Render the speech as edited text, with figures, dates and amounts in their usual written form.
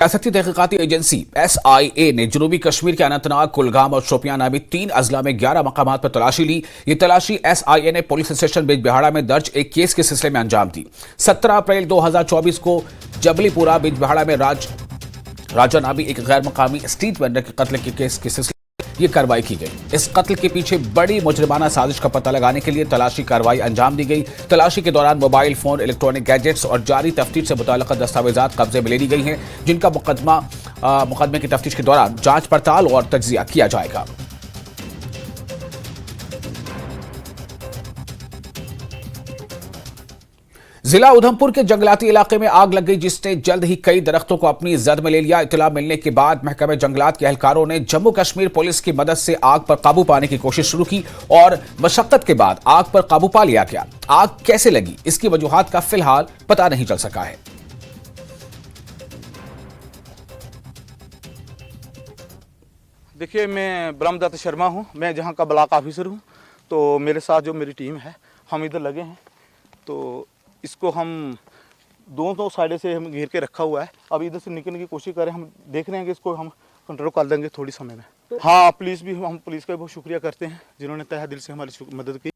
रियासती तहकीकाती agency SIA ने जनूबी कश्मीर के अनंतनाग, कुलगाम और शोपियां नामी 3 अजला में 11 मकामात पर तलाशी ली। ये तलाशी SIA ने पुलिस स्टेशन बिजबिहाड़ा में दर्ज एक केस के सिलसिले में अंजाम दी। 17 अप्रैल 2024 को जबलीपुरा बिजबिहाड़ा में राजा नामी एक गैर मकामी स्ट्रीट वेंडर के कत्ल के केस के सिलसिले ये कार्रवाई की गई। इस कत्ल के पीछे बड़ी मुजरिमाना साजिश का पता लगाने के लिए तलाशी कार्रवाई अंजाम दी गई। तलाशी के दौरान मोबाइल फोन, इलेक्ट्रॉनिक गैजेट्स और जारी तफ्तीश से मुताल्लिक़ दस्तावेजात कब्जे में ले ली गई हैं, जिनका मुकदमे की तफ्तीश के दौरान जांच पड़ताल और तज्जिया किया जाएगा। जिला उधमपुर के जंगलाती इलाके में आग लग गई, जिसने जल्द ही कई दरख्तों को अपनी जद में ले लिया। इत्तला मिलने के बाद महकमे जंगलात के एहलकारों ने जम्मू कश्मीर पुलिस की मदद से आग पर काबू पाने की कोशिश शुरू की और मशक्कत के बाद आग पर काबू पा लिया गया। आग कैसे लगी, इसकी वजूहात का फिलहाल पता नहीं चल सका है। देखिए, मैं ब्रह्मदत्त शर्मा हूं, मैं जहां का ब्लॉक ऑफिसर हूं। तो मेरे साथ जो मेरी टीम है, हम इधर लगे हैं। तो इसको हम दोनों साइड से हम घेर के रखा हुआ है। अब इधर से निकलने की कोशिश करें, हम देख रहे हैं कि इसको हम कंट्रोल कर देंगे थोड़ी समय में। हाँ, पुलिस भी, हम पुलिस का बहुत शुक्रिया करते हैं जिन्होंने तहे दिल से हमारी मदद की।